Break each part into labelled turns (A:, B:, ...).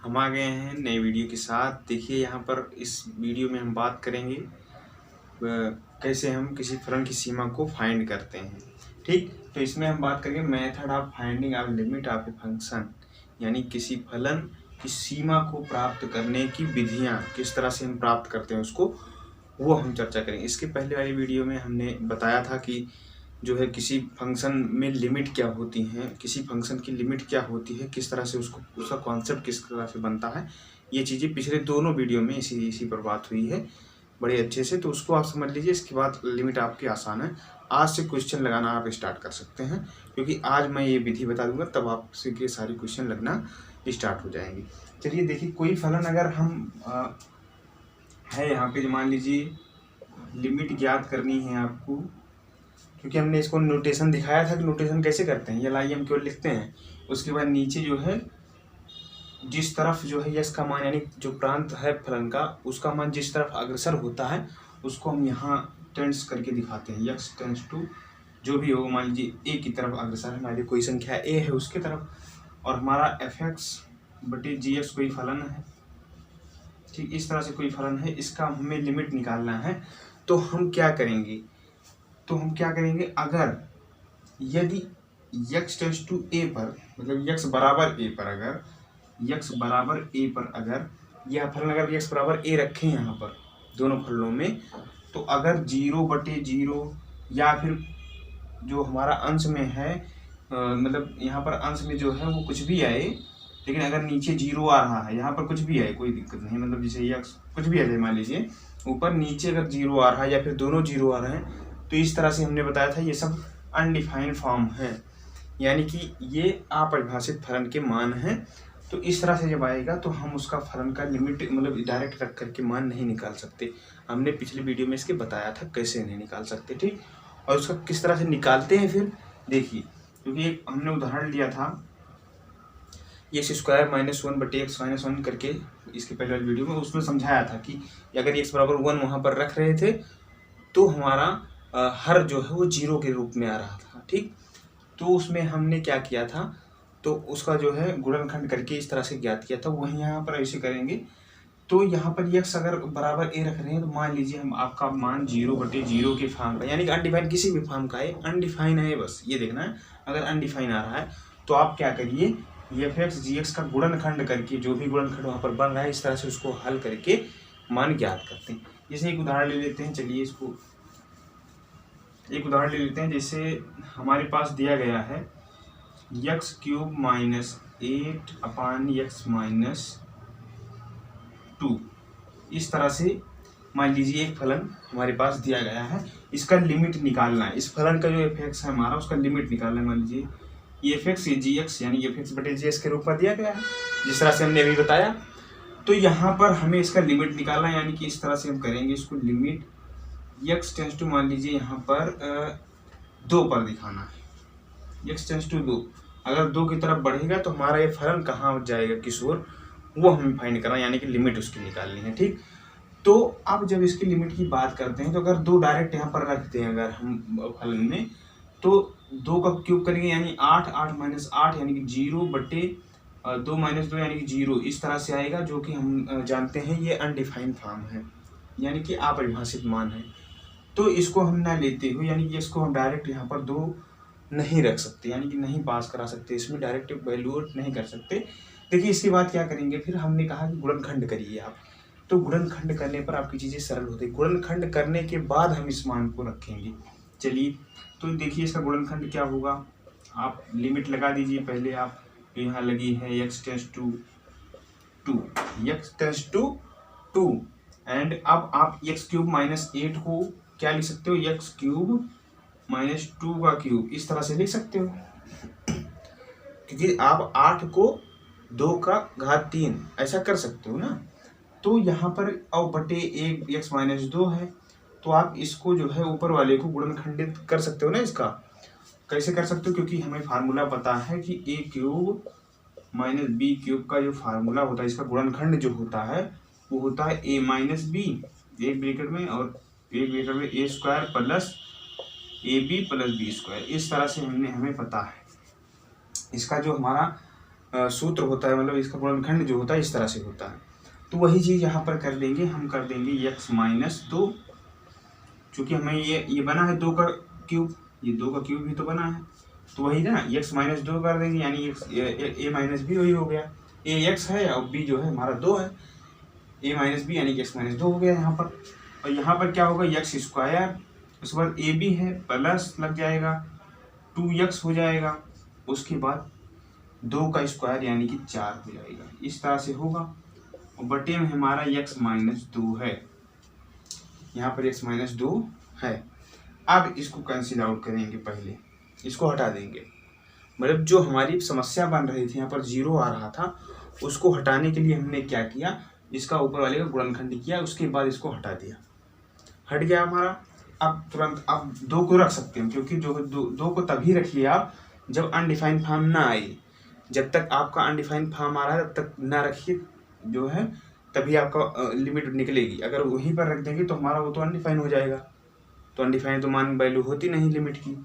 A: हम आ गए हैं नए वीडियो के साथ। देखिए यहाँ पर इस वीडियो में हम बात करेंगे कैसे हम किसी फलन की सीमा को फाइंड करते हैं। ठीक, तो इसमें हम बात करेंगे method of finding of limit of a function, यानी किसी फलन की सीमा को प्राप्त करने की विधियाँ, किस तरह से हम प्राप्त करते हैं उसको, वो हम चर्चा करेंगे। इसके पहले वाली वीडियो में हमने बताया था कि जो है किसी फंक्शन में लिमिट क्या होती है, किसी फंक्शन की लिमिट क्या होती है, किस तरह से उसको उसका कॉन्सेप्ट किस तरह से बनता है। ये चीज़ें पिछले दोनों वीडियो में इसी पर बात हुई है बड़े अच्छे से, तो उसको आप समझ लीजिए। इसके बाद लिमिट आपकी आसान है। आज से क्वेश्चन लगाना आप स्टार्ट कर सकते हैं, क्योंकि आज मैं ये विधि बता दूंगा, तब आपसे के सारे क्वेश्चन लगना स्टार्ट हो जाएंगे। चलिए देखिए, कोई फलन अगर हम है यहाँ पे, मान लीजिए लिमिट ज्ञात करनी है आपको, क्योंकि हमने इसको नोटेशन दिखाया था कि नोटेशन कैसे करते हैं। ये लाइए हम केवल लिखते हैं, उसके बाद नीचे जो है जिस तरफ जो है यस का मान, यानी जो प्रांत है फलन का, उसका मान जिस तरफ अग्रसर होता है उसको हम यहाँ टेंस करके दिखाते हैं। यक्स टेंस टू जो भी हो, मान लीजिए ए की तरफ अग्रसर है, मान लीजिए कोई संख्या ए है उसके तरफ, और हमारा एफ एक्स बटे जी एक्स कोई फलन है। ठीक, इस तरह से कोई फलन है, इसका हमें लिमिट निकालना है। तो हम क्या करेंगे, अगर यदि x टेंस टू ए पर, मतलब x बराबर ए पर, अगर x बराबर ए पर अगर यह फलन अगर x बराबर ए रखें यहाँ पर दोनों फलनों में, तो अगर 0/0 या फिर जो हमारा अंश में है, मतलब यहाँ पर अंश में जो है वो कुछ भी आए, लेकिन अगर नीचे 0 आ रहा है, यहाँ पर कुछ भी आए कोई दिक्कत नहीं, मतलब जैसे x कुछ भी आ जाए, मान लीजिए ऊपर नीचे अगर 0 आ रहा है या फिर दोनों 0 आ रहे हैं, तो इस तरह से हमने बताया था ये सब अनडिफाइंड फॉर्म है, यानी कि ये अपरिभाषित फलन के मान हैं। तो इस तरह से जब आएगा तो हम उसका फलन का लिमिट मतलब डायरेक्ट रख करके मान नहीं निकाल सकते। हमने पिछले वीडियो में इसके बताया था कैसे नहीं निकाल सकते। ठीक, और उसका किस तरह से निकालते हैं फिर देखिए, क्योंकि एक हमने उदाहरण लिया था एक्स स्क्वायर -1 बटे एक्स -1 करके इसके पहले वाली वीडियो में, उसमें समझाया था कि अगर एक्स बराबर 1 वहाँ पर रख रहे थे तो हमारा हर जो है वो 0 के रूप में आ रहा था। ठीक, तो उसमें हमने क्या किया था, तो उसका जो है गुणनखंड करके इस तरह से ज्ञात किया था। वहीं यहाँ पर ऐसे करेंगे, तो यहाँ पर एक्स अगर बराबर ए रख रहे हैं, तो मान लीजिए हम आपका मान 0/0 के फॉर्म का, यानी कि अनडिफाइन किसी भी फॉर्म का है, अनडिफाइन है, बस ये देखना है। अगर अनडिफाइन आ रहा है तो आप क्या करिए, एफ एक्स जी एक्स का गुणनखंड करके, जो भी गुणनखंड वहाँ पर बन रहा है, इस तरह से उसको हल करके मान ज्ञात करते हैं। जैसे एक उदाहरण ले लेते हैं, चलिए इसको एक उदाहरण ले लेते हैं। जैसे हमारे पास दिया गया है x³ -8/x -2, इस तरह से मान लीजिए एक फलन हमारे पास दिया गया है, इसका लिमिट निकालना है। इस फलन का जो एफ एक्स है हमारा, उसका लिमिट निकालना है। मान लीजिए ये एफ एक्स, ये जी एक्स, यानी एफ एक्स बटे जी एक्स के रूप में दिया गया है, जिस तरह से हमने अभी बताया। तो यहाँ पर हमें इसका लिमिट निकालना है, यानी कि इस तरह से हम करेंगे इसको। लिमिट x टेंस टू, मान लीजिए यहाँ पर 2 पर दिखाना है, x टेंस टू 2। अगर 2 की तरफ बढ़ेगा तो हमारा ये फलन कहाँ जाएगा, किस ओर, वो हमें फाइंड करना है, यानी कि लिमिट उसकी निकालनी है। ठीक, तो अब जब इसकी लिमिट की बात करते हैं, तो अगर 2 डायरेक्ट यहाँ पर रखते हैं अगर हम फलन में, तो 2 का क्यूब करेंगे, यानी 8, 8 -8 यानी कि 0/2 -2 यानी कि 0, इस तरह से आएगा, जो कि हम जानते हैं ये अनडिफाइंड फॉर्म है, यानी कि अपरिभाषित मान है। तो इसको हम ना लेते हुए, यानी कि इसको हम डायरेक्ट यहाँ पर 2 नहीं रख सकते, यानी कि नहीं पास करा सकते, इसमें डायरेक्ट वैल्यू नहीं कर सकते। देखिए इसके बाद क्या करेंगे, फिर हमने कहा कि गुणनखंड करिए आप। तो गुणनखंड करने पर आपकी चीज़ें सरल होती है। गुणनखंड करने के बाद हम इस मान को रखेंगे। चलिए, तो देखिए इसका गुणनखंड क्या होगा, आप लिमिट लगा दीजिए पहले आप। तो यहाँ लगी है x टेंस टू 2, एंड अब आप x³ -8 को क्या लिख सकते हो, x³ -2 का क्यूब, इस तरह से लिख सकते हो, क्योंकि आप 8 को 2 का घात 3 ऐसा कर सकते हो ना। तो यहाँ पर अब बटे 1 x -2 है, तो आप इसको जो है ऊपर वाले को गुणनखंडित कर सकते हो ना। इसका कैसे कर सकते हो, क्योंकि हमें फार्मूला पता है कि a³ -b³ का जो फार्मूला होता है, इसका गुणनखंड जो होता है वो होता है a - b, एक ब्रैकेट में, और एक ब्रैकेट में a² + ab + b²। इस तरह से हमें पता है। इसका जो हमारा सूत्र होता है, मतलब इसका गुणनखंड जो होता है इस तरह से होता है। तो वही चीज़ यहाँ पर कर लेंगे, हम कर देंगे x-2, चूँकि हमें ये बना है 2 का क्यूब, ये 2 का क्यूब भी तो बना है, तो वही ना x-2 कर देंगे, यानी a माइनस बी वही हो गया, a x है और b जो है हमारा 2 है, a माइनस बी यानी कि x-2 हो गया यहाँ पर। और यहाँ पर क्या होगा x स्क्वायर, उसके बाद a b है प्लस लग जाएगा 2x हो जाएगा, उसके बाद 2 का स्क्वायर यानी कि 4 हो जाएगा, इस तरह से होगा। और बटे में हमारा x-2 है, यहाँ पर x-2 है। अब इसको कैंसिल आउट करेंगे, पहले इसको हटा देंगे, मतलब जो हमारी समस्या बन रही थी यहाँ पर 0 आ रहा था, उसको हटाने के लिए हमने क्या किया, इसका ऊपर वाले का गुणनखंड किया, उसके बाद इसको हटा दिया, हट गया हमारा। अब तुरंत आप 2 को रख सकते हैं, क्योंकि जो 2 को तभी रखिए आप जब अनडिफाइंड फॉर्म ना आए, जब तक आपका अनडिफाइंड फॉर्म आ रहा है तब तक ना रखिए जो है, तभी आपका लिमिट निकलेगी। अगर वहीं पर रख देंगे तो हमारा वो तो अनडिफाइंड हो जाएगा, तो अनडिफाइंड तो मान वैल्यू होती नहीं लिमिट की।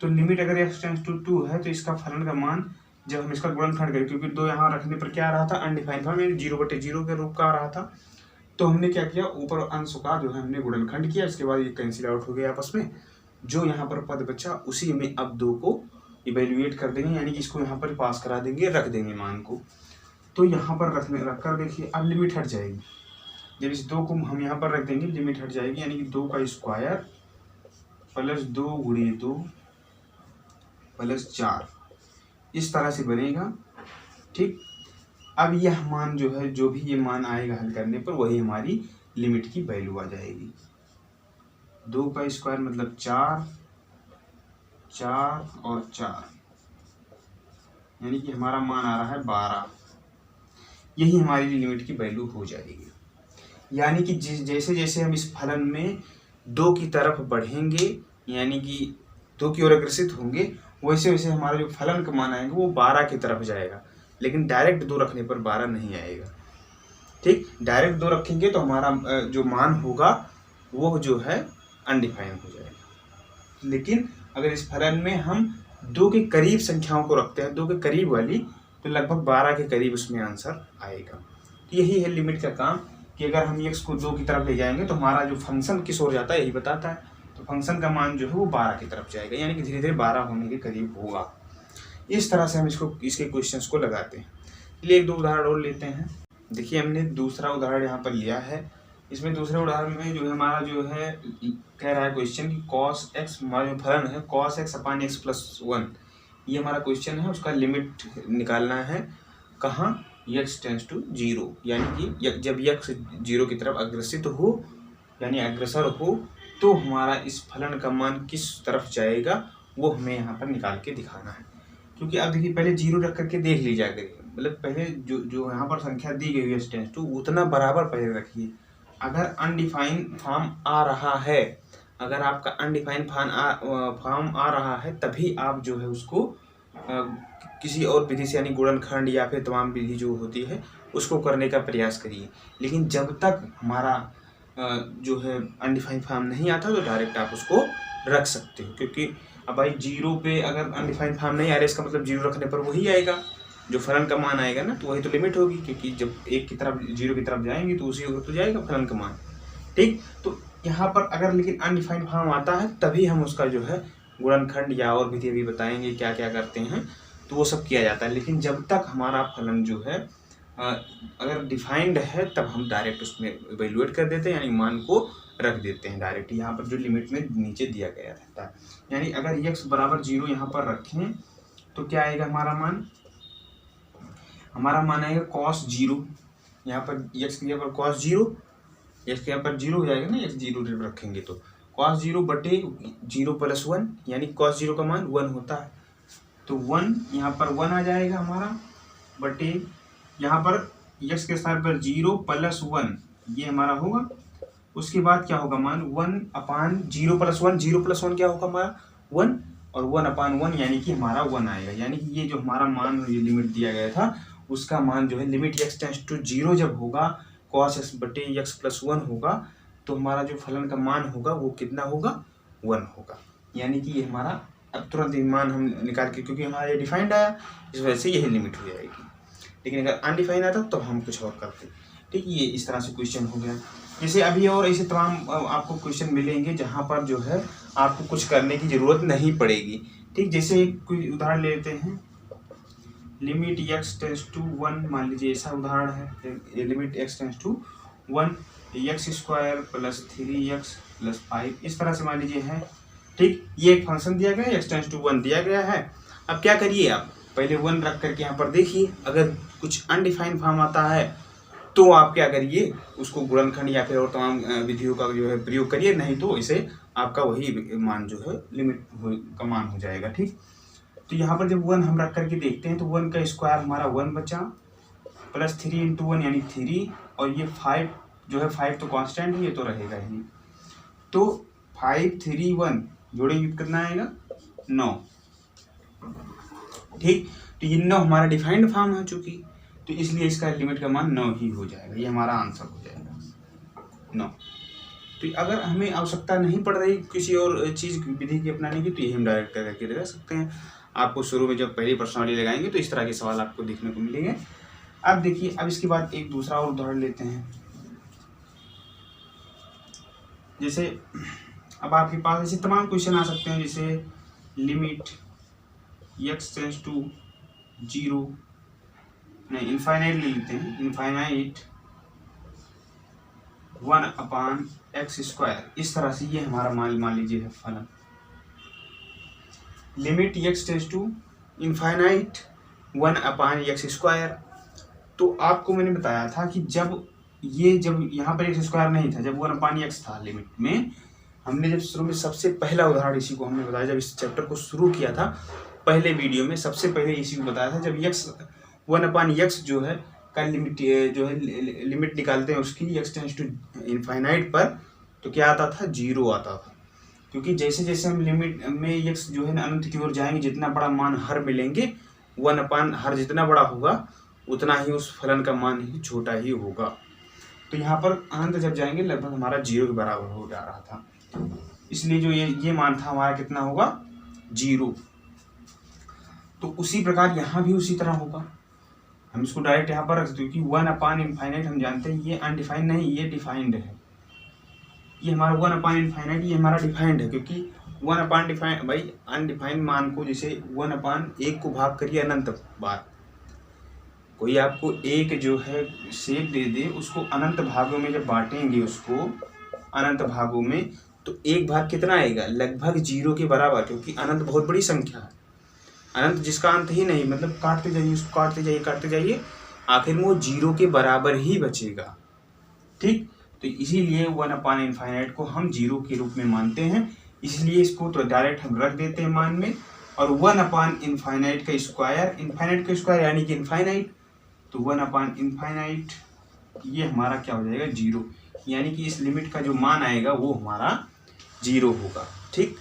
A: तो लिमिट अगर x-2 है तो इसका फलन का मान जब हम इसका गुणनखंड करें, क्योंकि 2 यहाँ रखने पर क्या आ रहा था, अनडिफाइंड फॉर्म यानी 0/0 के रूप का आ रहा था, तो हमने क्या किया, ऊपर अंश का जो है हमने गुणनखंड किया, इसके बाद ये कैंसिल आउट हो गया आपस में, जो यहाँ पर पद बचा उसी में अब 2 को इवेल्युएट कर देंगे, यानी कि इसको यहाँ पर पास करा देंगे, रख देंगे मान को। तो यहाँ पर रख कर देखिए अब लिमिट हट जाएगी, जब इस 2 को हम यहाँ पर रख देंगे लिमिट हट जाएगी, यानी कि 2 का स्क्वायर प्लस 2 गुणे 2 प्लस 4, इस तरह से बनेगा। ठीक, अब यह मान जो है, जो भी ये मान आएगा हल करने पर, वही हमारी लिमिट की वैल्यू आ जाएगी। 2 का स्क्वायर मतलब 4, 4 और 4, यानी कि हमारा मान आ रहा है 12, यही हमारी लिमिट की वैल्यू हो जाएगी। यानी कि जैसे जैसे हम इस फलन में 2 की तरफ बढ़ेंगे, यानी कि 2 की ओर अग्रसित होंगे, वैसे वैसे हमारा जो फलन का मान आएगा वो 12 की तरफ जाएगा, लेकिन डायरेक्ट 2 रखने पर 12 नहीं आएगा। ठीक, डायरेक्ट 2 रखेंगे तो हमारा जो मान होगा वो जो है अनडिफाइंड हो जाएगा। लेकिन अगर इस फलन में हम 2 के करीब संख्याओं को रखते हैं, 2 के करीब वाली, तो लगभग 12 के करीब उसमें आंसर आएगा। तो यही है लिमिट का काम, कि अगर हम x को 2 की तरफ ले जाएंगे तो हमारा जो फंक्शन किस ओर जाता है यही बताता है, तो फंक्शन का मान जो है वो 12 की तरफ जाएगा, यानी कि धीरे धीरे 12 होने के करीब होगा। इस तरह से हम इसके क्वेश्चंस को लगाते हैं। चलिए 1-2 उदाहरण और लेते हैं। देखिए हमने दूसरा उदाहरण यहाँ पर लिया है, इसमें दूसरे उदाहरण में जो है हमारा जो है कह रहा है क्वेश्चन कि cos x, हमारा जो फलन है cos x अपान x प्लस 1, ये हमारा क्वेश्चन है, उसका लिमिट निकालना है कहाँ, x टेंस टू 0, यानी कि जब x 0 की तरफ अग्रसित हो यानी अग्रसर हो, तो हमारा इस फलन का मान किस तरफ जाएगा वो हमें यहाँ पर निकाल के दिखाना है। क्योंकि अब देखिए पहले 0 रख करके देख लीजिए, मतलब पहले जो यहाँ पर संख्या दी गई है टेंस टू, उतना बराबर पहले रखिए। अगर अनडिफाइंड फॉर्म आ रहा है, अगर आपका अनडिफाइंड फॉर्म आ रहा है, तभी आप जो है उसको किसी और विधि से यानी गुणनखंड या फिर तमाम विधि जो होती है उसको करने का प्रयास करिए। लेकिन जब तक हमारा जो है अनडिफाइंड फॉर्म नहीं आता तो डायरेक्ट आप उसको रख सकते हो, क्योंकि अब भाई 0 पे अगर अनडिफाइंड फॉर्म नहीं आ रहा है, इसका मतलब 0 रखने पर वही आएगा जो फलन का मान आएगा ना, तो वही तो लिमिट होगी, क्योंकि जब 1 की तरफ 0 की तरफ जाएंगे तो उसी ओर तो जाएगा फलन का मान। ठीक, तो यहाँ पर अगर लेकिन अनडिफाइंड फॉर्म आता है तभी हम उसका जो है गुणनखंड या और विधि भी बताएंगे क्या क्या करते हैं, तो वो सब किया जाता है। लेकिन जब तक हमारा फलन जो है अगर डिफाइंड है तब हम डायरेक्ट उसमें इवेल्युएट कर देते हैं, यानी मान को रख देते हैं डायरेक्ट यहाँ पर जो लिमिट में नीचे दिया गया रहता है। यानी अगर x बराबर 0 यहाँ पर रखें तो क्या आएगा हमारा मान आएगा cos 0, यहाँ पर x के यहाँ पर cos 0, x के यहाँ पर 0 हो जाएगा ना, x 0 रखेंगे तो cos 0 बटे 0 प्लस 1, यानी cos 0 का मान 1 होता है, तो 1 यहाँ पर 1 आ जाएगा हमारा, बटे यहाँ पर x के स्थान पर 0 प्लस 1 ये हमारा होगा। उसके बाद क्या होगा मान 1 अपान 0 प्लस 1, 0 प्लस 1 क्या होगा हमारा 1, और 1 अपान 1 यानी कि हमारा 1 आएगा। यानी कि ये जो हमारा मान ये लिमिट दिया गया था उसका मान जो है लिमिट x टेंस टू 0 जब होगा cos x बटे x प्लस 1 होगा, तो हमारा जो फलन का मान होगा वो कितना होगा 1 होगा। यानी कि ये हमारा अब तुरंत मान हम निकाल के, क्योंकि हमारा ये डिफाइंड आया, इस वजह से यही लिमिट हो जाएगी। लेकिन अगर अनडिफाइन आता तो हम कुछ और करते। ठीक, ये इस तरह से क्वेश्चन हो गया। जैसे अभी और ऐसे तमाम आपको क्वेश्चन मिलेंगे जहाँ पर जो है आपको कुछ करने की ज़रूरत नहीं पड़ेगी। ठीक, जैसे कोई उदाहरण लेते हैं, लिमिट x टेंस टू 1, मान लीजिए ऐसा उदाहरण है, limit x tends to 1 x square plus 3x plus 5, इस तरह से मान लीजिए है। ठीक, ये एक फंक्शन दिया गया है, x टेंस टू 1 दिया गया है। अब क्या करिए, आप पहले 1 रख करके यहाँ पर देखिए, अगर कुछ अनडिफाइंड फॉर्म आता है तो आप क्या करिए, उसको गुणनखंड या फिर और तमाम विधियों का जो है प्रयोग करिए, नहीं तो इसे आपका वही मान जो है लिमिट का मान हो जाएगा। ठीक, तो यहाँ पर जब 1 हम रख करके देखते हैं तो 1 का स्क्वायर हमारा 1 बचा, प्लस 3 इंटू 1 यानी 3, और ये 5 जो है 5 तो कांस्टेंट है, ये तो रहेगा ही। तो 5 3 1 जोड़ेंगे कितना आएगा, 9। ठीक, तो ये 9 हमारा डिफाइंड फॉर्म है चूंकि, तो इसलिए इसका लिमिट का मान 9 ही हो जाएगा, ये हमारा आंसर हो जाएगा 9। तो अगर हमें आवश्यकता नहीं पड़ रही किसी और चीज़ विधि की अपनाने की, तो ये हम डायरेक्ट करके लगा सकते हैं। आपको शुरू में जब पहली प्रश्नावली लगाएंगे तो इस तरह के सवाल आपको देखने को मिलेंगे। अब देखिए, अब इसके बाद एक दूसरा और उदाहरण लेते हैं। जैसे अब आपके पास ऐसे तमाम क्वेश्चन आ सकते हैं, जैसे लिमिट x टेंस टू 0, नहीं इनफाइनाइट ले लेते हैं, इनफाइनाइट 1/x स्क्वायर, इस तरह से ये हमारा मान लीजिए है फलन। Limit x tends to infinite 1/x square, तो आपको मैंने बताया था कि जब यहाँ पर x स्क्वायर नहीं था, जब 1/x था लिमिट में, हमने जब शुरू में सबसे पहला उदाहरण इसी को हमने बताया, जब इस चैप्टर को शुरू किया था पहले वीडियो में, सबसे पहले इसी को बताया था। जब x 1/x जो है का लिमिट जो है लिमिट निकालते हैं उसकी x टेंस टू इनफाइनाइट पर, तो क्या आता था, 0 आता था। क्योंकि जैसे जैसे हम लिमिट में x जो है ना अनंत की ओर जाएंगे, जितना बड़ा मान हर मिलेंगे, 1 हर जितना बड़ा होगा उतना ही उस फलन का मान ही छोटा ही होगा। तो यहाँ पर अनंत जब जाएंगे लगभग हमारा 0 के बराबर हो जा रहा था, इसलिए जो ये मान था हमारा कितना होगा, 0। तो उसी प्रकार यहाँ भी उसी तरह होगा। हम इसको डायरेक्ट यहाँ पर रख सकते हैं, क्योंकि 1/इनफाइनाइट हम जानते हैं ये अनडिफाइंड नहीं, ये डिफाइंड है। ये हमारा 1/इनफाइनाइट ये हमारा डिफाइंड है, क्योंकि 1/डिफाइंड भाई अनडिफाइंड मान को जैसे 1/1 को भाग करिए अनंत बार, कोई आपको एक जो है शेप दे दे, उसको अनंत भागों में जब बांटेंगे उसको अनंत भागों में, तो एक भाग कितना आएगा, लगभग 0 के बराबर, क्योंकि अनंत बहुत बड़ी संख्या है। अनंत जिसका अंत ही नहीं, मतलब काटते जाइए उसको, काटते जाइए आखिर में वो 0 के बराबर ही बचेगा। ठीक, तो इसीलिए 1/इनफाइनाइट को हम 0 के रूप में मानते हैं, इसलिए इसको तो डायरेक्ट हम रख देते हैं मान में। और 1/इनफाइनाइट का स्क्वायर, इनफाइनाइट का स्क्वायर यानी कि इनफाइनाइट, तो 1/इनफाइनाइट ये हमारा क्या हो जाएगा, 0, यानी कि इस लिमिट का जो मान आएगा वो हमारा 0 होगा। ठीक,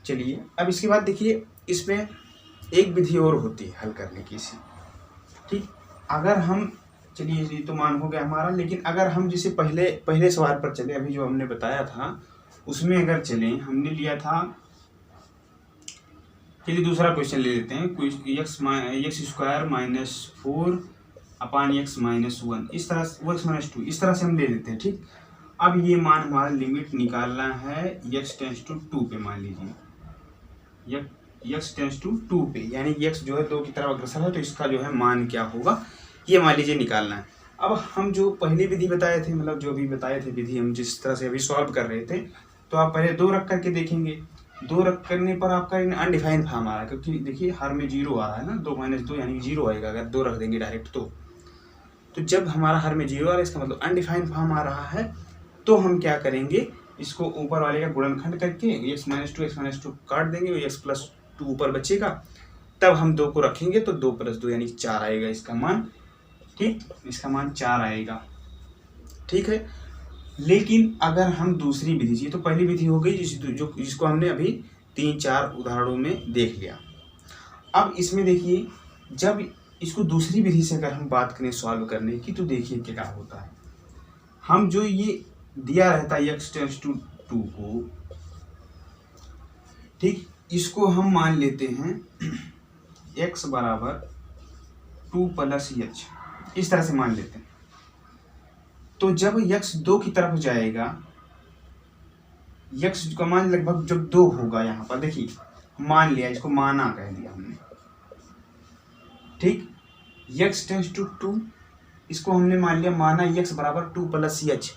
A: चलिए अब इसके बाद देखिए, इसमें एक विधि और होती है हल करने की इसी। ठीक, अगर हम, चलिए ये तो मान हो गया हमारा, लेकिन अगर हम जैसे पहले सवाल पर चले, अभी जो हमने बताया था उसमें अगर चलें, हमने लिया था, चलिए दूसरा क्वेश्चन ले लेते हैं, x स्क्वायर -4/x-1, इस तरह से x-2 इस तरह से हम ले लेते हैं। ठीक, अब ये मान हमारा लिमिट निकालना है x टेंस टू 2 पे, मान लीजिए x टेंस टू 2 पे, यानी x जो है 2 की तरफ अग्रसर है, तो इसका जो है मान क्या होगा ये मान लीजिए निकालना है। अब हम जो पहली विधि बताए थे, मतलब जो भी बताए थे विधि हम जिस तरह से अभी सॉल्व कर रहे थे, तो आप पहले 2 रख करके देखेंगे, 2 रख करने पर आपका अनडिफाइंड फॉर्म आ रहा है, क्योंकि देखिए हर में 0 आ रहा है ना, 2 - 2 यानी 0 आएगा अगर 2 रख देंगे डायरेक्ट। तो जब हमारा हर में 0 आ रहा है, इसका मतलब अनडिफाइंड फॉर्म आ रहा है, तो हम क्या करेंगे, इसको ऊपर वाले का गुणनखंड करके x - 2 काट देंगे, x + 2 ऊपर बचेगा, तब हम 2 को रखेंगे तो 2 + 2 यानी 4 आएगा इसका मान। ठीक, इसका मान 4 आएगा। ठीक है, लेकिन अगर हम दूसरी विधि, ये तो पहली विधि हो गई जिसको हमने अभी 3-4 उदाहरणों में देख लिया। अब इसमें देखिए, जब इसको दूसरी विधि से अगर हम बात करें सॉल्व करने की, तो देखिए क्या होता है। हम जो ये दिया रहता है x टेंस टू 2 को, ठीक, इसको हम मान लेते हैं x बराबर 2 प्लस एच, इस तरह से मान लेते हैं। तो जब यक्स 2 की तरफ जाएगा, यक्स का मान लगभग जब 2 होगा, यहाँ पर देखिए मान लिया, इसको माना कह दिया हमने, ठीक। यक्स टेंस टू 2, इसको हमने मान लिया, माना यक्स बराबर 2 प्लस एच,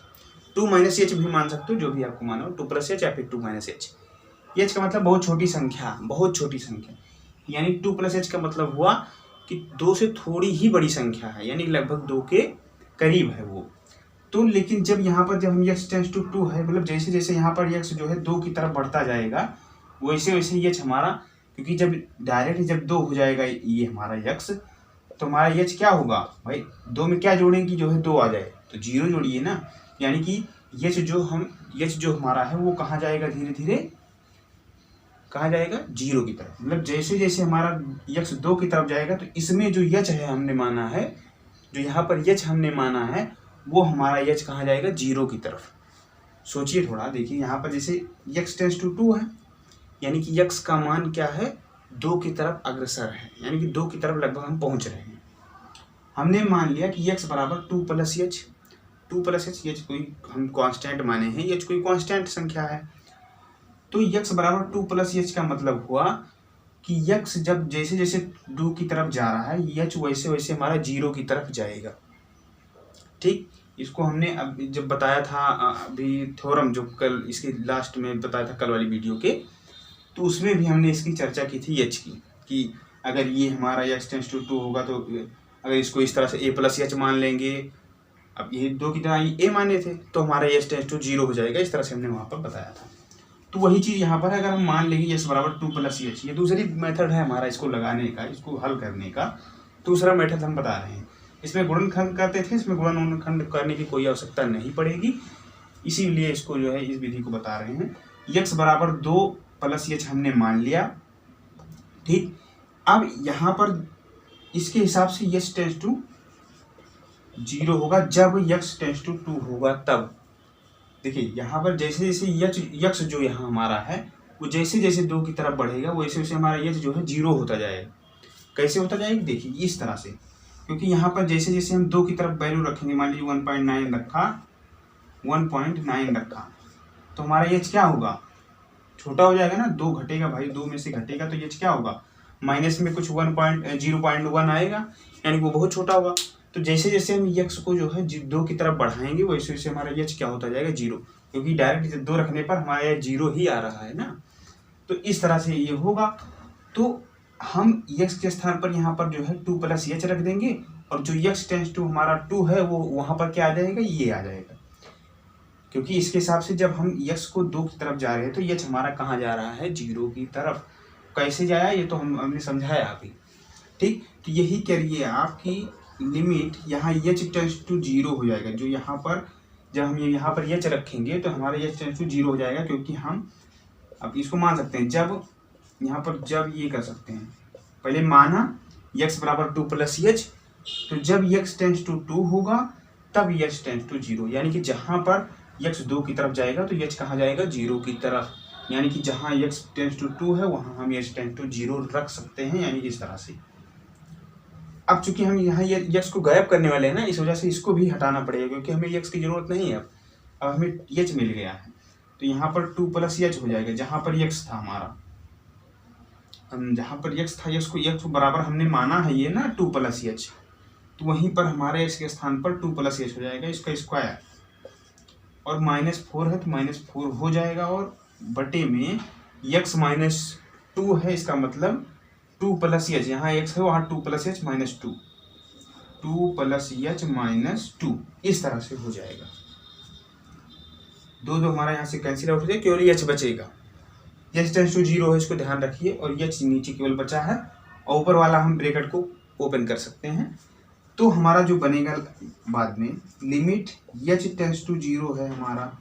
A: 2 माइनस एच भी मान सकते हो, जो भी आपको मानो, 2 प्लस एच या फिर 2 माइनस एच। एच का मतलब बहुत छोटी संख्या, बहुत छोटी संख्या, यानी 2 प्लस एच का मतलब हुआ कि 2 से थोड़ी ही बड़ी संख्या है, यानी लगभग 2 के करीब है वो। तो लेकिन जब यहाँ पर जब हम यक्स टेंस टू 2 है, मतलब जैसे जैसे यहाँ पर यक्स जो है 2 की तरफ बढ़ता जाएगा, वैसे वैसे यच हमारा, क्योंकि जब डायरेक्ट जब 2 हो जाएगा ये हमारा यक्स, तो हमारा यच क्या होगा भाई, 2 में क्या जोड़ेंगे कि जो है 2 आ जाए, तो 0 जोड़िए ना, यानी कि यच जो हमारा है वो कहाँ जाएगा, धीरे धीरे कहाँ जाएगा, 0 की तरफ। मतलब जैसे जैसे हमारा यक्स 2 की तरफ जाएगा, तो इसमें जो यच है हमने माना है, जो यहाँ पर यच हमने माना है, वो हमारा यच कहाँ जाएगा, 0 की तरफ। सोचिए थोड़ा, देखिए यहाँ पर जैसे यक्स टेंस टू 2 है, यानी कि यक्स का मान क्या है, 2 की तरफ अग्रसर है, यानी कि 2 की तरफ लगभग हम पहुँच रहे हैं। हमने मान लिया कि यक्स बराबर 2 प्लस एच, 2 प्लस एच, यच कोई हम कांस्टेंट माने हैं, यच कोई कांस्टेंट संख्या है। तो यक्स बराबर 2 प्लस एच का मतलब हुआ कि यक्स जब जैसे जैसे 2 की तरफ जा रहा है, यच वैसे वैसे हमारा 0 की तरफ जाएगा, ठीक। इसको हमने अब जब बताया था अभी थ्योरम, जो कल इसके लास्ट में बताया था कल वाली वीडियो के, तो उसमें भी हमने इसकी चर्चा की थी एच की, कि अगर ये हमारा यक्स टेंस टू 2 होगा, तो अगर इसको इस तरह से ए प्लस एच मान लेंगे, अब ये 2 की तरह ए माने थे, तो हमारा यक्स टेंस टू 0 हो जाएगा, इस तरह से हमने वहाँ पर बताया था। तो वही चीज़ यहाँ पर अगर हम मान लेंगे यक्स बराबर 2 प्लस एच, ये दूसरी मेथड है हमारा इसको लगाने का, इसको हल करने का दूसरा मेथड हम बता रहे हैं। इसमें गुणनखंड करते थे, इसमें गुणनखंड करने की कोई आवश्यकता नहीं पड़ेगी, इसीलिए इसको जो है इस विधि को बता रहे हैं। यक्स बराबर 2 प्लस एच हमने मान लिया, ठीक। अब यहाँ पर इसके हिसाब से यक्स टेंस टू 0 होगा, जब यक्स टेंस टू 2 होगा तब। देखिए यहाँ पर जैसे जैसे यक्स जो यहाँ हमारा है, वो जैसे जैसे 2 की तरफ बढ़ेगा, वैसे वैसे हमारा यक्स जो है 0 होता जाएगा। कैसे होता जाएगा, देखिए इस तरह से, क्योंकि यहाँ पर जैसे जैसे हम 2 की तरफ वैल्यू रखेंगे, मान लीजिए 1.9 रखा, 1.9 रखा, तो हमारा एच क्या होगा, छोटा हो जाएगा ना, 2 घटेगा भाई, 2 में से घटेगा, तो एच क्या होगा, माइनस में कुछ 0.1 आएगा, यानी वो बहुत छोटा होगा। तो जैसे जैसे हम यक्स को जो है 2 की तरफ बढ़ाएंगे, वैसे वैसे हमारा एच क्या होता जाएगा, 0, क्योंकि डायरेक्ट 2 रखने पर हमारा एच 0 ही आ रहा है ना। तो इस तरह से ये होगा। तो हम यक्स के स्थान पर यहाँ पर जो है 2 प्लस एच रख देंगे, और जो यक्स टेंस टू हमारा 2 है, वो वहाँ पर क्या आ जाएगा, ये आ जाएगा, क्योंकि इसके हिसाब से जब हम यक्स को 2 की तरफ जा रहे हैं, तो यच हमारा कहाँ जा रहा है, 0 की तरफ। कैसे जाया ये तो हमने समझाया अभी, ठीक। तो यही करिए, आपकी लिमिट यहाँ यच टेंस टू 0 हो जाएगा, जो यहाँ पर जब हम यहाँ पर यच रखेंगे, तो हमारा यच टेंस टू 0 हो जाएगा, क्योंकि हम अब इसको मान सकते हैं, जब यहाँ पर जब ये कर सकते हैं, पहले माना यक्स बराबर 2 प्लस एच, तो जब यक्स टेंस टू 2 होगा तब यच टेंस टू 0, यानी कि जहाँ पर यक्स 2 की तरफ जाएगा, तो यच कहाँ जाएगा, 0 की तरफ, यानी कि जहाँ यक्स टेंस टू 2 है, वहाँ हम यच टेंस टू 0 रख सकते हैं, यानी कि इस तरह से। अब चूंकि हम यहाँ यक्स को गायब करने वाले हैं ना, इस वजह से इसको भी हटाना पड़ेगा, क्योंकि हमें यक्स की जरूरत नहीं है, अब हमें यच मिल गया है, तो यहाँ पर 2 प्लस एच हो जाएगा, जहाँ पर यक्स था हमारा, जहाँ पर यक्स था, यक्स को बराबर हमने माना है ये ना 2 प्लस एच, तो वहीं पर हमारे एक्स के स्थान पर 2 प्लस एच हो जाएगा, इसका स्क्वायर, और -4 है तो -4 हो जाएगा, और बटे में यक्स -2 है, इसका मतलब 2 प्लस एच, यहाँ एक्स है वहाँ 2 प्लस एच -2, 2 प्लस एच -2, इस तरह से हो जाएगा। दो हमारा यहाँ से कैंसिल आउट हो जाएगा, केवल एच बचेगा, एच टेंस टू 0 है, इसको ध्यान रखिए, और एच नीचे केवल बचा है, और ऊपर वाला हम ब्रैकेट को ओपन कर सकते हैं। तो हमारा जो बनेगा बाद में, लिमिट एच टेंस टू 0 है हमारा,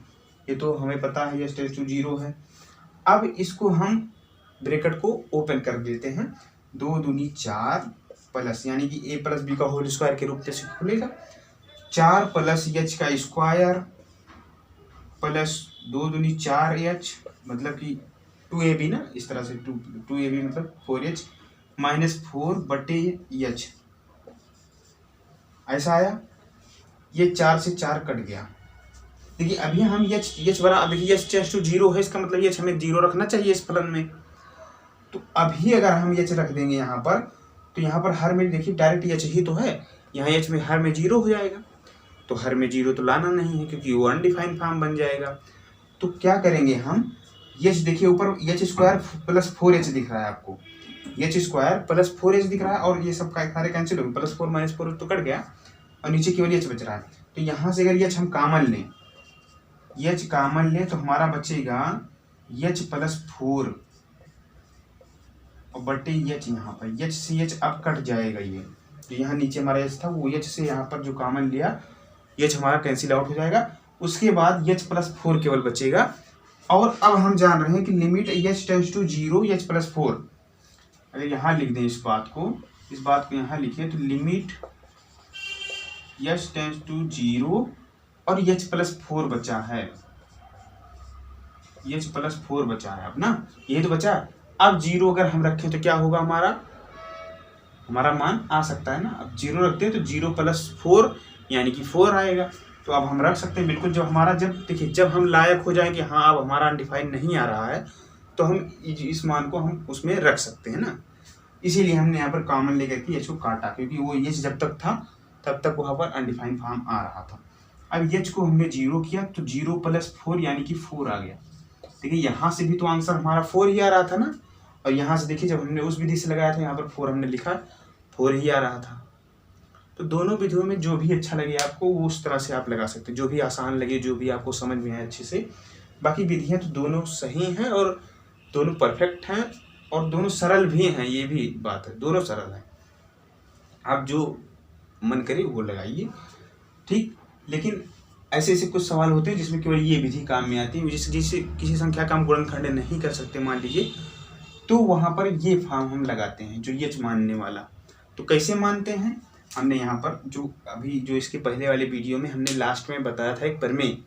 A: ये तो हमें पता है एच टेंस टू 0 है। अब इसको हम ब्रैकेट को ओपन कर देते हैं, 2 दूनी 4 प्लस, यानी कि a प्लस बी का होल स्क्वायर के रूप में खुलेगा, 4 प्लस एच का स्क्वायर प्लस 2 दूनी 4h, मतलब कि 2ab ना, इस तरह से 2ab मतलब 4h -4 बटे एच, ऐसा आया, ये 4 से 4 कट गया। देखिए अभी हम एच बराबर, देखिए एच टेंड्स टू 0 है, इसका मतलब एच हमें 0 रखना चाहिए इस फलन में। तो अभी अगर हम एच रख देंगे यहाँ पर, तो यहाँ पर हर में देखिए डायरेक्ट एच ही तो है, यहाँ एच में हर में 0 हो जाएगा। तो हर में 0 तो लाना नहीं है क्योंकि वो अनडिफाइंड फॉर्म बन जाएगा। तो क्या करेंगे हम, एच देखिए ऊपर एच स्क्वायर प्लस 4h दिख रहा है आपको, एच स्क्वायर प्लस 4h दिख रहा है, और ये सब सारे कैंसिल हो गए, +4 -4 तो कट गया और नीचे केवल एच बच रहा है। तो यहाँ से अगर एच हम कॉमन लें, एच कॉमन लें तो हमारा बचेगा एच प्लस 4 और बटे एच, यहाँ पर एच सी एच अब कट जाएगा। ये तो यहाँ नीचे हमारा एच था, वो एच से यहाँ पर जो कॉमन लिया, एच हमारा कैंसिल आउट हो जाएगा। उसके बाद एच प्लस 4 केवल बचेगा। और अब हम जान रहे हैं कि limit h tends to 0 h plus 4, अगर यहाँ लिख दें इस बात को यहाँ लिखिए, तो लिमिट एच टेंड्स टू 0 और एच प्लस 4 बचा है, एच प्लस 4 बचा है अब ना, यही तो बचा। अब 0 अगर हम रखें तो क्या होगा, हमारा मान आ सकता है ना। अब 0 रखते हैं तो 0 प्लस 4 यानी कि 4 आएगा। तो अब हम रख सकते हैं बिल्कुल, जब हम लायक हो जाएंगे, हाँ अब हमारा अनडिफाइंड नहीं आ रहा है, तो हम इस मान को हम उसमें रख सकते हैं ना। इसीलिए हमने यहाँ पर कॉमन लेकर के एच को काटा, क्योंकि वो एच जब तक था तब तक वहाँ पर अनडिफाइंड फॉर्म आ रहा था। अब एच को हमने 0 किया तो 0 प्लस 4 यानी कि 4 आ गया। देखिए यहाँ से भी तो आंसर हमारा 4 ही आ रहा था ना, और यहाँ से देखिए जब हमने उस विधि से लगाया था, यहाँ पर 4 हमने लिखा, 4 ही आ रहा था। तो दोनों विधियों में जो भी अच्छा लगे आपको वो उस तरह से आप लगा सकते हैं, जो भी आसान लगे, जो भी आपको समझ में आए अच्छे से। बाकी विधियाँ तो दोनों सही हैं और दोनों परफेक्ट हैं और दोनों सरल भी हैं, ये भी बात है, दोनों सरल हैं। आप जो मन करे वो लगाइए, ठीक। लेकिन ऐसे कुछ सवाल होते हैं जिसमें केवल ये विधि काम में आती है। जिससे किसी संख्या का हम गुणनखंड नहीं कर सकते मान लीजिए, तो वहाँ पर ये फॉर्म हम लगाते हैं, जो एच मानने वाला। तो कैसे मानते हैं, हमने यहाँ पर जो इसके पहले वाले वीडियो में हमने लास्ट में बताया था एक प्रमेय,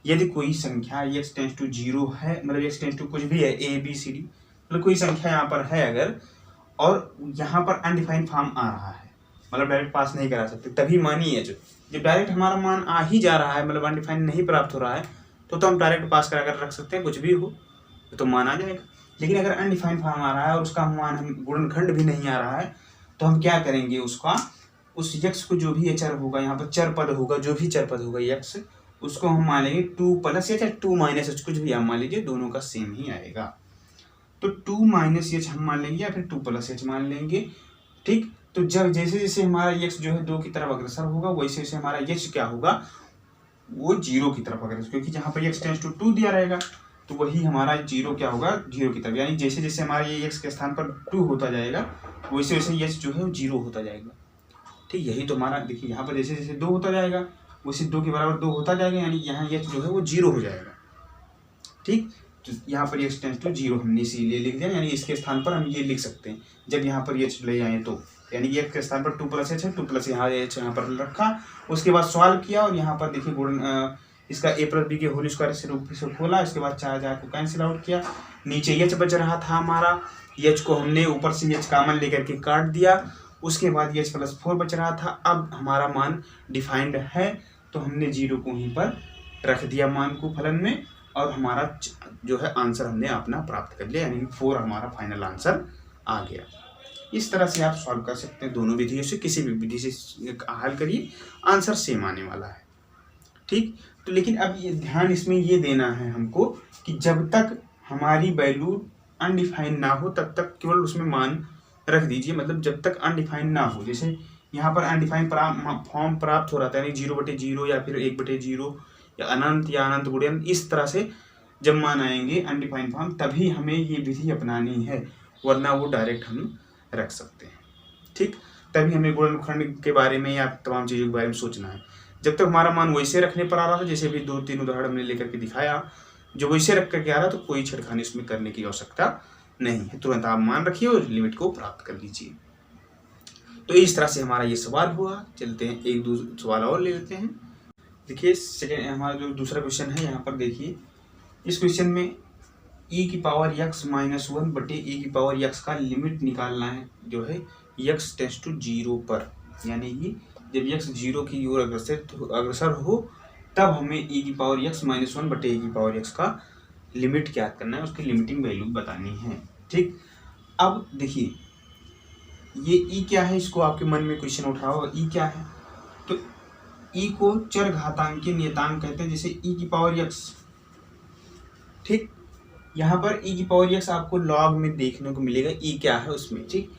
A: यदि कोई संख्या x टेंड्स टू 0 है, मतलब x टेंड्स टू कुछ भी है, a b c d, मतलब कोई संख्या यहाँ पर है अगर, और यहाँ पर अनडिफाइंड फॉर्म आ रहा है, मतलब डायरेक्ट पास नहीं करा सकते, तभी मानिए जब डायरेक्ट हमारा मान आ ही जा रहा है, मतलब अनडिफाइंड नहीं प्राप्त हो रहा है, तो हम डायरेक्ट पास करा कर रख सकते हैं, कुछ भी हो तो मान आ जाएगा। लेकिन अगर अनडिफाइंड फॉर्म आ रहा है और उसका मान हम गुणनखंड भी नहीं आ रहा है, तो हम क्या करेंगे, उस यक्स को जो भी चर होगा, यहाँ पर चर पद होगा, जो भी चर पद होगा यक्स, उसको हम मान लेंगे 2 प्लस एच या 2 माइनस एच, कुछ भी आप मान लीजिए, दोनों का सेम ही आएगा। तो 2 माइनस एच हम मान लेंगे या फिर 2 प्लस एच मान लेंगे, ठीक। तो जब जैसे जैसे हमारा यक्स जो है 2 की तरफ अग्रसर होगा, वैसे वैसे हमारा यक्स क्या होगा, वो 0 की तरफ अग्रसर, क्योंकि जहाँ पर x टेंड्स टू 2 दिया रहेगा, तो वही हमारा 0 क्या होगा, 0 की तरफ। यानी जैसे जैसे हमारा ये x के स्थान पर 2 होता जाएगा, वैसे वैसे x जो है वो 0 होता जाएगा, ठीक। यही तो हमारा, देखिए यहाँ पर जैसे जैसे 2 होता जाएगा, वैसे 2 के बराबर 2 होता जाएगा, यानी यहाँ x जो है वो 0 हो जाएगा, ठीक। तो यहाँ पर x टेंड्स टू 0 हमने इसीलिए लिख दिया, यानी इसके स्थान पर हम ये लिख सकते हैं जब यहाँ पर h ले आए, तो यानी कि x के स्थान पर 2 प्लस एच है, 2 प्लस h यहाँ पर रखा, उसके बाद सॉल्व किया, और यहाँ पर देखिए गुण इसका a प्लस बी के होल स्क्वायर से रूप से खोला, इसके बाद 4 को कैंसिल आउट किया, नीचे h बच रहा था हमारा, h को हमने ऊपर से h कॉमन लेकर के काट दिया, उसके बाद h प्लस 4 बच रहा था। अब हमारा मान डिफाइंड है, तो हमने 0 को वहीं पर रख दिया मान को फलन में, और हमारा जो है आंसर हमने अपना प्राप्त कर लिया, यानी 4 हमारा फाइनल आंसर आ गया। इस तरह से आप सॉल्व कर सकते हैं, दोनों विधियों से किसी भी विधि से हल करिए, आंसर सेम आने वाला है, ठीक। तो लेकिन अब ये ध्यान इसमें ये देना है हमको कि जब तक हमारी वैल्यू अनडिफाइंड ना हो तब तक केवल उसमें मान रख दीजिए, मतलब जब तक अनडिफाइंड ना हो। जैसे यहाँ पर अनडिफाइंड फॉर्म प्राप्त हो रहा था, यानी 0/0 या फिर 1/0 या अनंत गुणन, इस तरह से जब मान आएंगे अनडिफाइंड फॉर्म, तभी हमें ये विधि अपनानी है, वरना वो डायरेक्ट हम रख सकते हैं, ठीक। तभी हमें गुणनखंड के बारे में या तमाम चीज़ों के बारे में सोचना है। जब तक हमारा मान वैसे रखने पर आ रहा था, जैसे भी 2-3 उदाहरण हमने लेकर के दिखाया, जो वैसे रख करके आ रहा, तो कोई छेड़खानी इसमें करने की आवश्यकता नहीं है, तुरंत आप मान रखिए और लिमिट को प्राप्त कर लीजिए। तो इस तरह से हमारा ये सवाल हुआ। चलते हैं एक दो सवाल और ले लेते हैं। देखिए सेकेंड हमारा जो दूसरा क्वेश्चन है, यहाँ पर देखिए इस क्वेश्चन में e की पावर x माइनस 1 बटे e की पावर x का लिमिट निकालना है, जो है x टेंड्स टू 0 पर, यानी कि जब x 0 की ओर अग्रसर हो तब हमें e की पावर x माइनस 1 बटे e की पावर x का लिमिट ज्ञात करना है, उसकी लिमिटिंग वैल्यू बतानी है। ठीक, अब देखिए ये e क्या है, इसको आपके मन में क्वेश्चन उठ रहा होगा e क्या है। तो e को चर घातांकीय नियतांक कहते हैं, जैसे e की पावर x। ठीक, यहाँ पर e की पावर x आपको लॉग में देखने को मिलेगा, e क्या है उसमें। ठीक,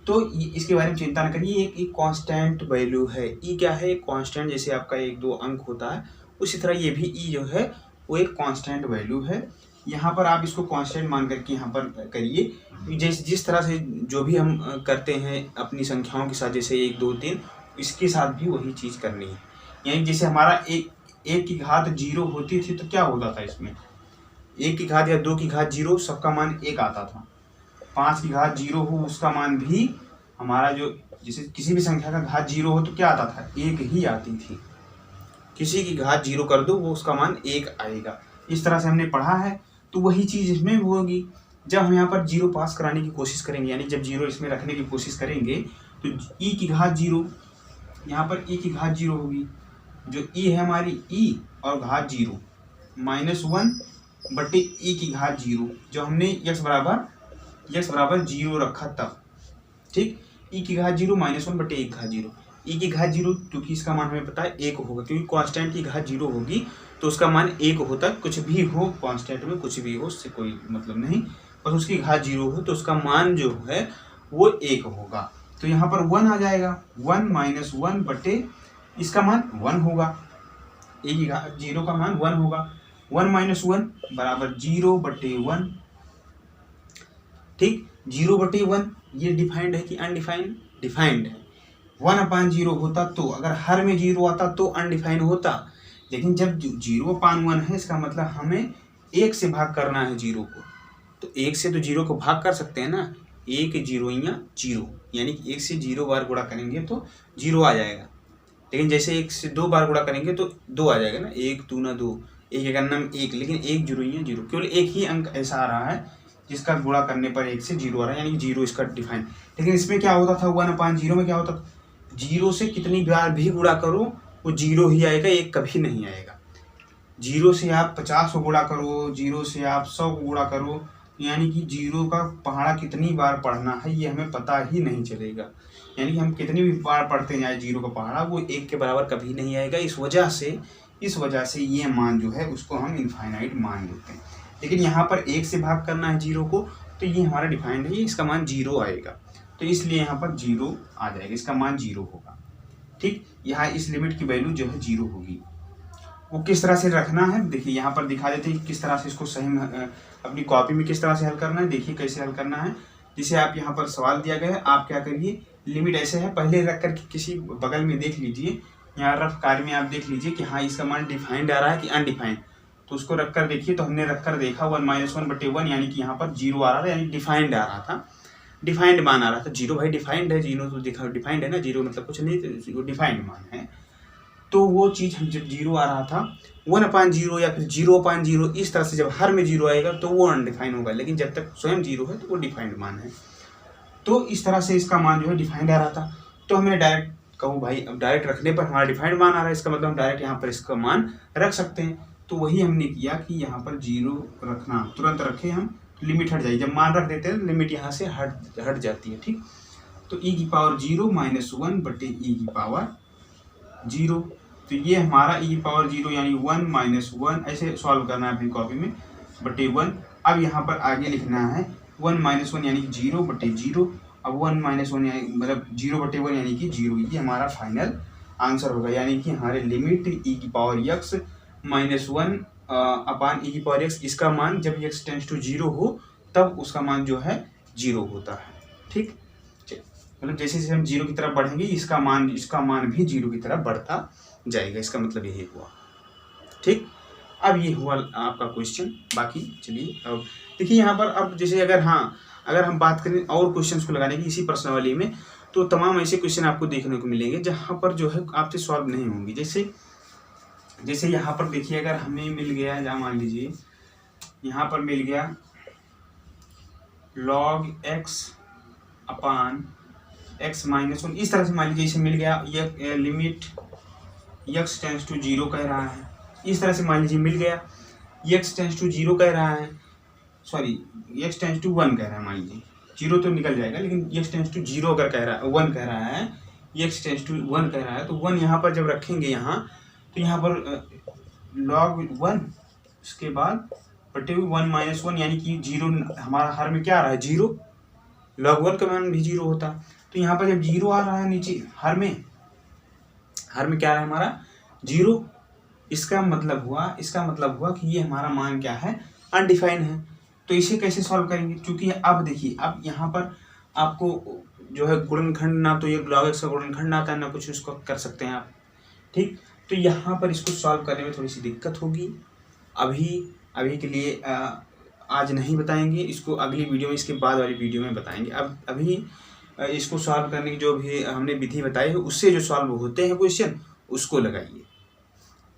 A: तो इसके बारे में चिंता न करिए, एक कांस्टेंट वैल्यू है। e क्या है, कांस्टेंट, जैसे आपका 1-2 अंक होता है उसी तरह ये भी e जो है वो एक कांस्टेंट वैल्यू है। यहाँ पर आप इसको कांस्टेंट मान करके यहाँ पर करिए, जिस तरह से जो भी हम करते हैं अपनी संख्याओं के साथ, जैसे 1, 2, 3, इसके साथ भी वही चीज़ करनी है। यानी जैसे हमारा एक की घात 0 होती थी तो क्या होता था, इसमें 1 की घात या 2 की घात 0 सबका मान 1 आता था। 5 की घात 0 हो उसका मान भी हमारा जो, जैसे किसी भी संख्या का घात 0 हो तो क्या आता था, 1 ही आती थी। किसी की घात 0 कर दो वो उसका मान 1 आएगा। इस तरह से हमने पढ़ा है, तो वही चीज़ इसमें होगी। जब हम यहाँ पर 0 पास कराने की कोशिश करेंगे, यानी जब 0 इसमें रखने की कोशिश करेंगे तो e की घात 0, यहाँ पर e की घात 0 होगी। जो e है हमारी e और घात 0 माइनस 1 बटे e की घात 0, जो हमने x बराबर 0 रखा तब। ठीक, e की घात 0 माइनस 1 बटे 1 घात 0, e की घात 0 क्योंकि इसका मान हमें पता है 1 होगा, क्योंकि कांस्टेंट की घात 0 होगी तो उसका मान 1 होता है। कुछ भी हो कांस्टेंट में, कुछ भी हो उससे कोई मतलब नहीं, बस उसकी घात 0 हो तो उसका मान जो है वो 1 होगा। तो यहाँ पर 1 आ जाएगा, 1 माइनस 1 बटे इसका मान 1 होगा, ए की घात 0 का मान 1 होगा। 1 माइनस 1 बराबर 0 बटे 1। ठीक, 0 बटे 1 ये डिफाइंड है कि अनडिफाइंड, डिफाइंड है। 1/0 होता तो, अगर हर में 0 आता तो अनडिफाइंड होता, लेकिन जब 0/1 है इसका मतलब हमें 1 से भाग करना है 0 को, तो 1 से तो 0 को भाग कर सकते हैं ना, 1 0 या 0, यानी कि 1 से 0 बार गुणा करेंगे तो 0 आ जाएगा। लेकिन जैसे 1 से 2 बार गुणा करेंगे तो 2 आ जाएगा ना, 1 2 ना 2, 1 का नाम 1, लेकिन 1 0 या 0, केवल एक ही अंक ऐसा आ रहा है जिसका गुणा करने पर 1 से 0 आ रहा है, यानी कि 0 इसका डिफाइन। लेकिन इसमें क्या होता था, 1/0 में क्या होता था, 0 से कितनी बार भी गुणा करो वो 0 ही आएगा, 1 कभी नहीं आएगा। 0 से आप 50 को गुणा करो, 0 से आप 100 को गुणा करो, यानी कि 0 का पहाड़ा कितनी बार पढ़ना है ये हमें पता ही नहीं चलेगा। यानी कि हम कितनी भी बार पढ़ते जाए 0 का पहाड़ा वो 1 के बराबर कभी नहीं आएगा। इस वजह से ये मान जो है उसको हम इनफाइनाइट मान लेते हैं। लेकिन यहाँ पर 1 से भाग करना है 0 को, तो ये हमारा डिफाइंड है, इसका मान 0 आएगा, तो इसलिए यहाँ पर 0 आ जाएगा, इसका मान 0 होगा। ठीक, यहाँ इस लिमिट की वैल्यू जो है 0 होगी। वो किस तरह से रखना है देखिए, यहाँ पर दिखा देते हैं किस तरह से इसको सही अपनी कॉपी में किस तरह से हल करना है। देखिए कैसे हल करना है, जिसे आप यहाँ पर सवाल दिया गया है, आप क्या करिए, लिमिट ऐसे है, पहले रख कर किसी बगल में देख लीजिए, यहाँ रफ कार्य में आप देख लीजिए कि हाँ इसका मान डिफाइंड आ रहा है कि अनडिफाइंड, तो उसको रख कर देखिए। तो हमने रख कर देखा 1 माइनस 1 बटे 1, यानी कि यहाँ पर 0 आ रहा था, यानी डिफाइंड आ रहा था, डिफाइंड मान आ रहा था। 0 भाई डिफाइंड है, 0 तो डिफाइंड है ना, 0 मतलब कुछ नहीं, तो डिफाइंड मान है। तो वो चीज़ हम जब 0 आ रहा था 1/0 या फिर 0/0, इस तरह से जब हर में 0 आएगा तो वो अनडिफाइंड होगा, लेकिन जब तक स्वयं 0 है तो वो डिफाइंड मान है। तो इस तरह से इसका मान जो है डिफाइंड आ रहा था, तो हमने डायरेक्ट कहूँ भाई, अब डायरेक्ट रखने पर हमारा डिफाइंड मान आ रहा है, इसका मतलब हम डायरेक्ट यहाँ पर इसका मान रख सकते हैं। तो वही हमने किया कि यहाँ पर 0 रखना, तुरंत रखे हम, लिमिट हट जाएगी, जब मान रख देते हैं लिमिट यहाँ से हट जाती है। ठीक, तो e की पावर 0 माइनस 1 बटे e की पावर 0, तो ये हमारा e की पावर 0 यानी 1 माइनस 1, ऐसे सॉल्व करना है अपनी कॉपी में, बटे 1। अब यहाँ पर आगे लिखना है 1 माइनस 1 यानी कि 0 बटे 0, अब 1 माइनस 1 यानी मतलब 0 बटे 1 यानी कि 0, ये हमारा फाइनल आंसर होगा। यानी कि हमारे लिमिट e की पावर x माइनस 1 अपान e की पावर x, इसका मान जब x टेंड्स टू 0 हो तब उसका मान जो है 0 होता है। ठीक, मतलब जैसे जैसे हम 0 की तरफ बढ़ेंगे इसका मान भी 0 की तरफ बढ़ता जाएगा, इसका मतलब यही हुआ। ठीक, अब ये हुआ आपका क्वेश्चन। बाकी चलिए अब देखिए यहाँ पर, अब जैसे अगर हम बात करें और क्वेश्चंस को लगाने की इसी प्रश्नावली में, तो तमाम ऐसे क्वेश्चन आपको देखने को मिलेंगे जहाँ पर जो है आपसे सॉल्व नहीं होंगी। जैसे यहाँ पर देखिए, अगर हमें मिल गया, जहाँ मान लीजिए यहाँ पर मिल गया log x अपान x -1 इस तरह से मान लीजिए इसे मिल गया, ये लिमिट x टेंड्स टू 0 कह रहा है, इस तरह से मान लीजिए मिल गया, x टेंड्स टू 0 कह रहा है, सॉरी x टेंड्स टू 1 कह रहा है, मान लीजिए 0 तो निकल जाएगा, लेकिन x टेंड्स टू 0 अगर कह रहा है 1 कह रहा है, x टेंड्स टू 1 कह रहा है, तो 1 यहाँ पर जब रखेंगे यहाँ, तो यहाँ पर log 1 उसके बाद बटे 1 - 1 यानी कि 0 हमारा हर में क्या आ रहा है 0, log 1 का मान भी 0 होता, तो यहाँ पर जब 0 आ रहा है नीचे हर में क्या है हमारा 0, इसका मतलब हुआ कि ये हमारा मान क्या है अनडिफाइंड है। तो इसे कैसे सॉल्व करेंगे, क्योंकि अब देखिए अब यहाँ पर आपको जो है गुणनखंड ना तो ये log x का गुणनखंड आता है ना कुछ उसको कर सकते हैं आप, ठीक। तो यहाँ पर इसको सॉल्व करने में थोड़ी सी दिक्कत होगी, अभी के लिए आज नहीं बताएंगे, इसको अगली वीडियो में, इसके बाद वाली वीडियो में बताएंगे। अब अभी इसको सॉल्व करने की जो भी हमने विधि बताई है उससे जो सॉल्व होते हैं क्वेश्चन उसको लगाइए।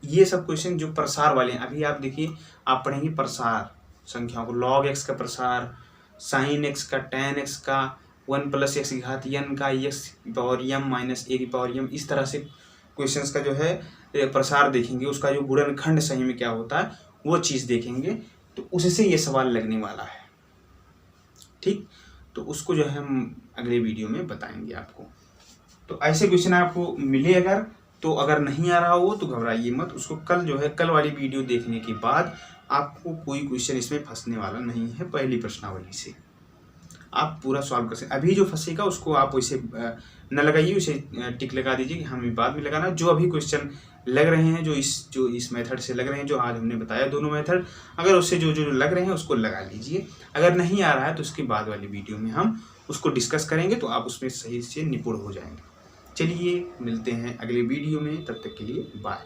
A: ये सब क्वेश्चन जो प्रसार वाले हैं, अभी आप देखिए आप पढ़ेंगे प्रसार संख्याओं को, log x का प्रसार, sin x का, tan x का, 1 + x की घात n का, x की पावर m - a की पावर m, इस तरह से क्वेश्चंस का जो है प्रसार देखेंगे, उसका जो गुणनखंड सही में क्या होता है वो चीज़ देखेंगे, तो उससे ये सवाल लगने वाला है, ठीक। तो उसको जो है हम अगले वीडियो में बताएंगे आपको। तो ऐसे क्वेश्चन आपको मिले अगर नहीं आ रहा हो तो घबराइए मत, उसको कल वाली वीडियो देखने के बाद आपको कोई क्वेश्चन इसमें फंसने वाला नहीं है, पहली प्रश्नावली से आप पूरा सॉल्व कर सकते। अभी जो फंसेगा उसको आप वैसे न लगाइए, उसे टिक लगा दीजिए कि हमें बाद में लगाना। जो अभी क्वेश्चन लग रहे हैं जो इस मेथड से लग रहे हैं, जो आज हमने बताया दोनों मेथड, अगर उससे जो लग रहे हैं उसको लगा लीजिए। अगर नहीं आ रहा है तो उसके बाद वाली वीडियो में हम उसको डिस्कस करेंगे, तो आप उसमें सही से निपुण हो जाएंगे। चलिए मिलते हैं अगले वीडियो में, तब तक के लिए बाय।